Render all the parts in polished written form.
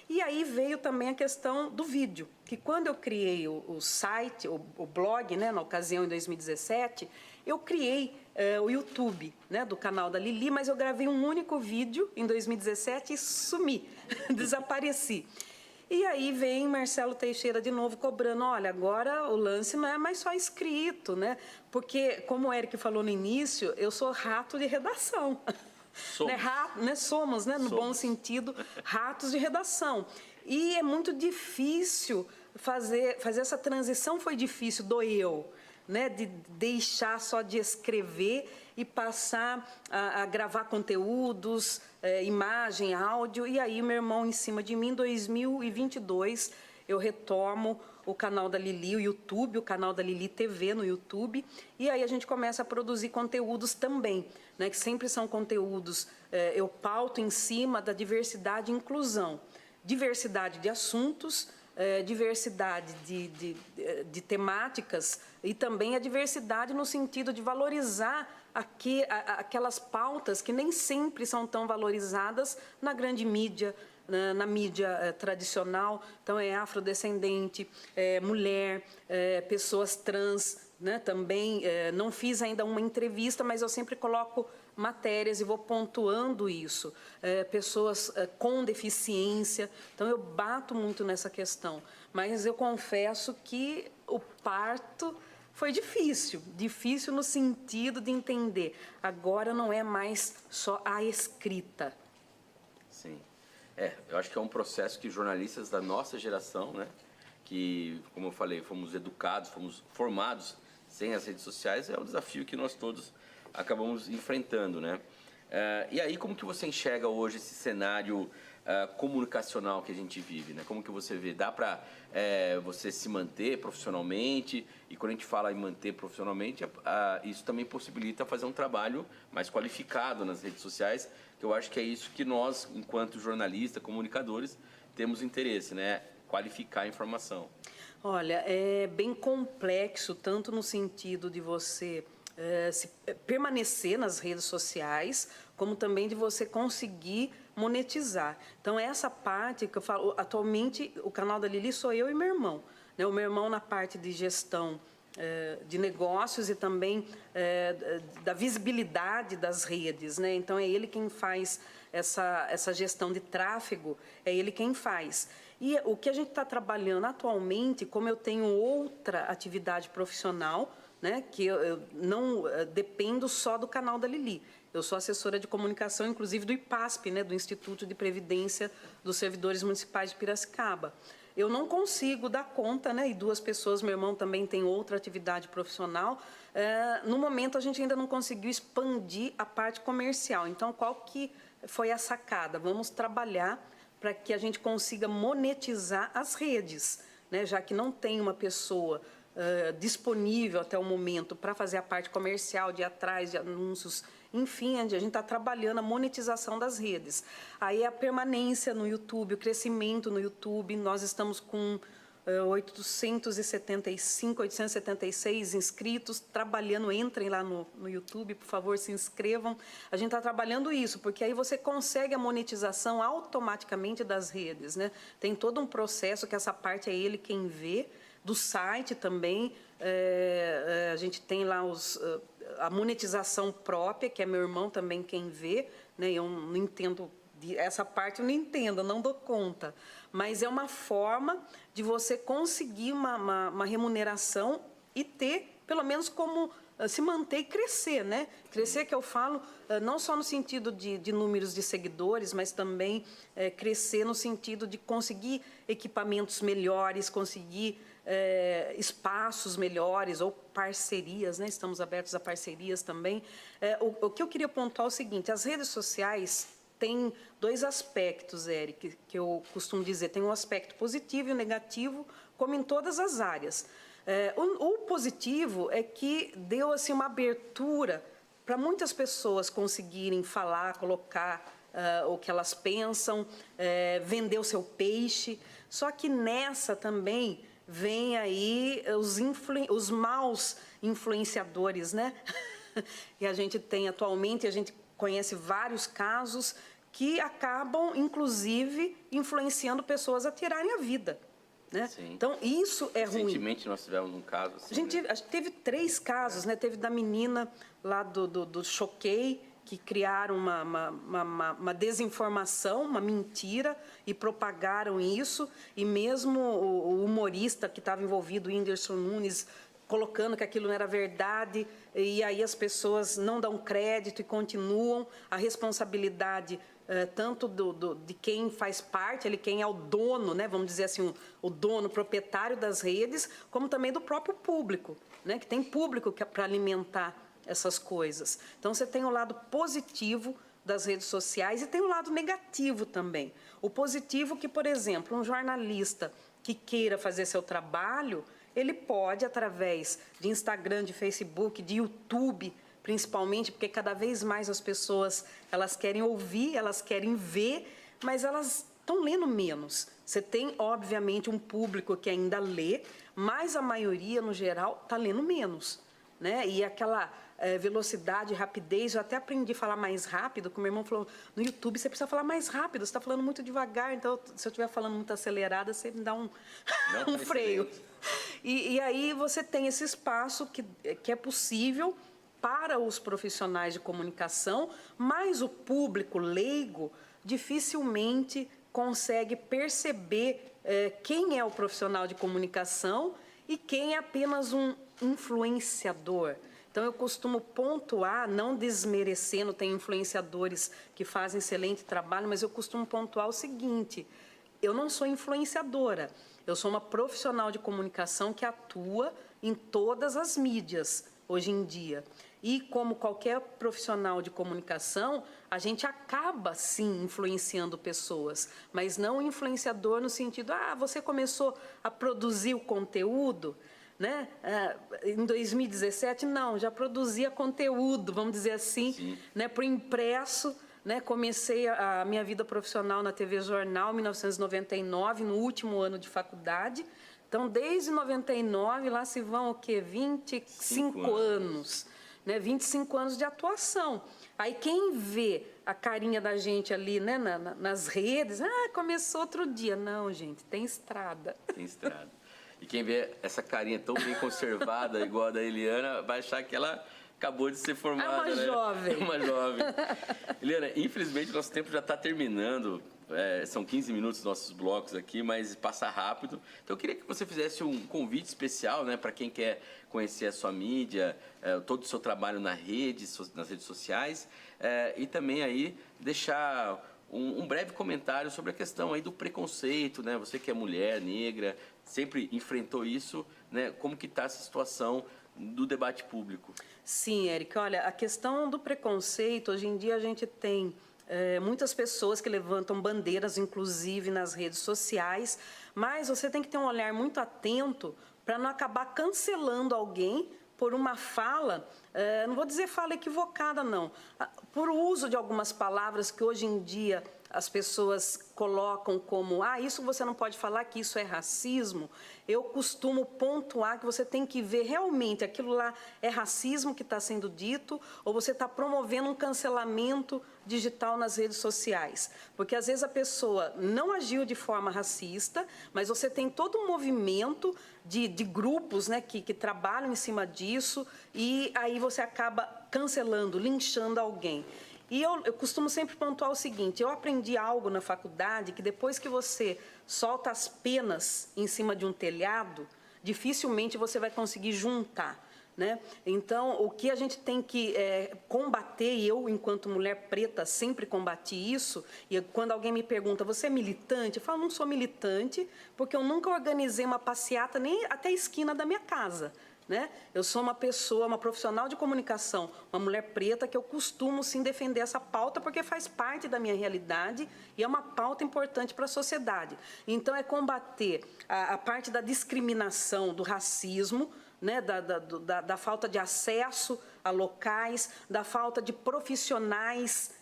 E aí veio também a questão do vídeo, que quando eu criei o site, o blog, né, na ocasião em 2017, eu criei o YouTube, né, do canal da Lili, mas eu gravei um único vídeo em 2017 e sumi, desapareci. E aí vem Marcelo Teixeira de novo cobrando, olha, agora o lance não é mais só escrito, né? Porque, como o Eric falou no início, eu sou rato de redação. Somos. Somos, né? No bom sentido, ratos de redação. E é muito difícil fazer essa transição, foi difícil, doeu, né? De deixar só de escrever e passar a gravar conteúdos, imagem, áudio. E aí, meu irmão, em cima de mim, em 2022, eu retomo o canal da Lili, o YouTube, o canal da Lili TV no YouTube, e aí a gente começa a produzir conteúdos também, né, que sempre são conteúdos, eu pauto em cima da diversidade e inclusão, diversidade de assuntos, diversidade de temáticas e também a diversidade no sentido de valorizar aquelas pautas que nem sempre são tão valorizadas na grande mídia, na mídia tradicional. Então, é afrodescendente, mulher, pessoas trans, né, também. Não fiz ainda uma entrevista, mas eu sempre coloco matérias e vou pontuando isso. Pessoas com deficiência. Então, eu bato muito nessa questão. Mas eu confesso que o parto foi difícil no sentido de entender. Agora não é mais só a escrita. Sim. Eu acho que é um processo que jornalistas da nossa geração, né, que, como eu falei, fomos educados, fomos formados sem as redes sociais, é o desafio que nós todos acabamos enfrentando, né? E aí, como que você enxerga hoje esse cenário comunicacional que a gente vive, né? Como que você vê? Dá para você se manter profissionalmente? E quando a gente fala em manter profissionalmente, isso também possibilita fazer um trabalho mais qualificado nas redes sociais, que eu acho que é isso que nós, enquanto jornalistas, comunicadores, temos interesse, né? Qualificar a informação. Olha, é bem complexo, tanto no sentido de você permanecer nas redes sociais, como também de você conseguir monetizar. Então, essa parte que eu falo, atualmente o canal da Lili sou eu e meu irmão, né? O meu irmão na parte de gestão de negócios e também da visibilidade das redes, né? Então, é ele quem faz essa gestão de tráfego, é ele quem faz. E o que a gente está trabalhando atualmente, como eu tenho outra atividade profissional, né, que eu não dependo só do canal da Lili. Eu sou assessora de comunicação, inclusive do IPASP, né, do Instituto de Previdência dos Servidores Municipais de Piracicaba. Eu não consigo dar conta, né, e duas pessoas, meu irmão também tem outra atividade profissional. No momento, a gente ainda não conseguiu expandir a parte comercial. Então, qual que foi a sacada? Vamos trabalhar para que a gente consiga monetizar as redes, né, já que não tem uma pessoa disponível até o momento para fazer a parte comercial, de ir atrás de anúncios, enfim, a gente está trabalhando a monetização das redes. Aí a permanência no YouTube, o crescimento no YouTube, nós estamos com 876 inscritos, trabalhando, entrem lá no YouTube, por favor, se inscrevam. A gente está trabalhando isso, porque aí você consegue a monetização automaticamente das redes, né? Tem todo um processo que essa parte é ele quem vê, do site também, a gente tem lá a monetização própria, que é meu irmão também quem vê, né? Eu não entendo, essa parte eu não entendo, eu não dou conta. Mas é uma forma de você conseguir uma remuneração e ter, pelo menos, como se manter e crescer, né? Crescer, que eu falo, não só no sentido de números de seguidores, mas também crescer no sentido de conseguir equipamentos melhores, conseguir espaços melhores ou parcerias, né? Estamos abertos a parcerias também. O que eu queria pontuar é o seguinte: as redes sociais têm dois aspectos, Eric, que eu costumo dizer. Tem um aspecto positivo e um negativo, como em todas as áreas. O positivo é que deu assim, uma abertura para muitas pessoas conseguirem falar, colocar o que elas pensam, vender o seu peixe. Só que nessa também vem aí os maus influenciadores, né? Que a gente tem atualmente, a gente conhece vários casos que acabam, inclusive, influenciando pessoas a tirarem a vida. Né? Então, isso é ruim. Recentemente nós tivemos um caso assim, a gente teve 3 casos, né? Teve da menina lá do Choquei, que criaram uma desinformação, uma mentira, e propagaram isso, e mesmo o humorista que estava envolvido, o Whindersson Nunes, colocando que aquilo não era verdade, e aí as pessoas não dão crédito e continuam. A responsabilidade tanto de quem faz parte, quem é o dono, né, vamos dizer assim, o dono, o proprietário das redes, como também do próprio público, né, que tem público para alimentar essas coisas. Então, você tem o lado positivo das redes sociais e tem o lado negativo também. O positivo que, por exemplo, um jornalista que queira fazer seu trabalho, ele pode, através de Instagram, de Facebook, de YouTube, principalmente, porque cada vez mais as pessoas, elas querem ouvir, elas querem ver, mas elas estão lendo menos. Você tem, obviamente, um público que ainda lê, mas a maioria, no geral, está lendo menos. Né? E aquela velocidade, rapidez, eu até aprendi a falar mais rápido, como o meu irmão falou, no YouTube você precisa falar mais rápido, você está falando muito devagar, então se eu estiver falando muito acelerada, você me dá um freio. E aí você tem esse espaço que é possível para os profissionais de comunicação, mas o público leigo dificilmente consegue perceber quem é o profissional de comunicação e quem é apenas um influenciador. Então, eu costumo pontuar, não desmerecendo, tem influenciadores que fazem excelente trabalho, mas eu costumo pontuar o seguinte: eu não sou influenciadora, eu sou uma profissional de comunicação que atua em todas as mídias hoje em dia. E, como qualquer profissional de comunicação, a gente acaba, sim, influenciando pessoas, mas não influenciador no sentido, você começou a produzir o conteúdo, né? Em 2017, não, já produzia conteúdo, vamos dizer assim, né, para o impresso. Né? Comecei a minha vida profissional na TV Jornal em 1999, no último ano de faculdade. Então, desde 99, lá se vão o quê? 25 anos. Né? 25 anos de atuação. Aí quem vê a carinha da gente ali, né, nas redes, começou outro dia. Não, gente, tem estrada. Tem estrada. E quem vê essa carinha tão bem conservada, igual a da Eliana, vai achar que ela acabou de ser formada. É uma jovem. Uma jovem. Eliana, infelizmente, nosso tempo já está terminando. São 15 minutos nossos blocos aqui, mas passa rápido. Então, eu queria que você fizesse um convite especial, né, para quem quer conhecer a sua mídia, todo o seu trabalho nas redes sociais, e também aí deixar um breve comentário sobre a questão aí do preconceito, né? Você que é mulher, negra, sempre enfrentou isso, né? Como que está essa situação do debate público? Sim, Érica, olha, a questão do preconceito, hoje em dia a gente tem muitas pessoas que levantam bandeiras, inclusive nas redes sociais, mas você tem que ter um olhar muito atento para não acabar cancelando alguém por uma fala, não vou dizer fala equivocada, não, por uso de algumas palavras que hoje em dia as pessoas colocam como, isso você não pode falar, que isso é racismo. Eu costumo pontuar que você tem que ver realmente aquilo lá é racismo que está sendo dito ou você está promovendo um cancelamento digital nas redes sociais. Porque às vezes a pessoa não agiu de forma racista, mas você tem todo um movimento de grupos, né, que trabalham em cima disso e aí você acaba cancelando, linchando alguém. E eu costumo sempre pontuar o seguinte, eu aprendi algo na faculdade que depois que você solta as penas em cima de um telhado, dificilmente você vai conseguir juntar. Né? Então, o que a gente tem que combater, e eu, enquanto mulher preta, sempre combati isso, e quando alguém me pergunta, você é militante? Eu falo, não sou militante, porque eu nunca organizei uma passeata nem até a esquina da minha casa. Né? Eu sou uma pessoa, uma profissional de comunicação, uma mulher preta que eu costumo sim defender essa pauta porque faz parte da minha realidade e é uma pauta importante para a sociedade. Então, é combater a parte da discriminação, do racismo, né? da falta de acesso a locais, da falta de profissionais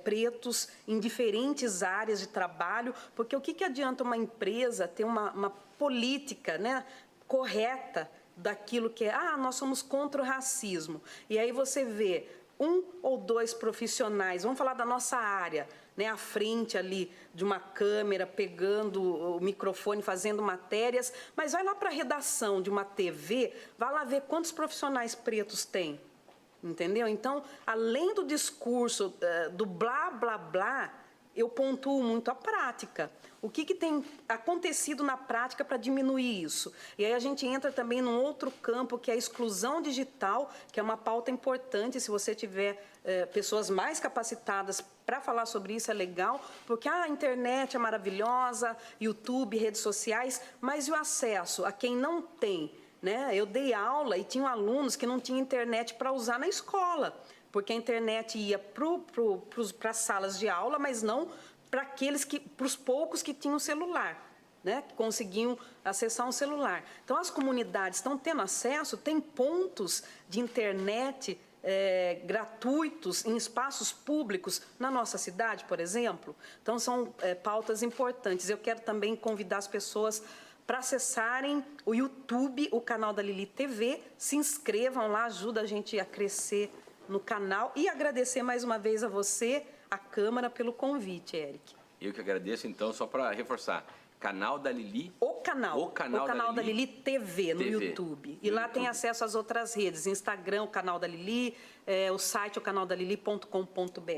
pretos em diferentes áreas de trabalho, porque o que adianta uma empresa ter uma política, né, correta daquilo que nós somos contra o racismo. E aí você vê 1 ou 2 profissionais, vamos falar da nossa área, né, à frente ali de uma câmera, pegando o microfone, fazendo matérias, mas vai lá para a redação de uma TV, vai lá ver quantos profissionais pretos tem, entendeu? Então, além do discurso, do blá, blá, blá, eu pontuo muito a prática. O que tem acontecido na prática para diminuir isso? E aí a gente entra também num outro campo, que é a exclusão digital, que é uma pauta importante. Se você tiver pessoas mais capacitadas para falar sobre isso, é legal, porque a internet é maravilhosa, YouTube, redes sociais, mas e o acesso a quem não tem? Né? Eu dei aula e tinham alunos que não tinham internet para usar na escola, porque a internet ia para as salas de aula, mas não para os poucos que tinham celular, né? Que conseguiam acessar um celular. Então, as comunidades estão tendo acesso, tem pontos de internet gratuitos em espaços públicos na nossa cidade, por exemplo. Então, são pautas importantes. Eu quero também convidar as pessoas para acessarem o YouTube, o canal da Lili TV, se inscrevam lá, ajuda a gente a crescer no canal, e agradecer mais uma vez a você, a Câmara, pelo convite, Eric. Eu que agradeço, então, só para reforçar, canal da Lili... O canal da Lili TV, no YouTube. E lá tem acesso às outras redes, Instagram, o canal da Lili, o site, o canaldalili.com.br.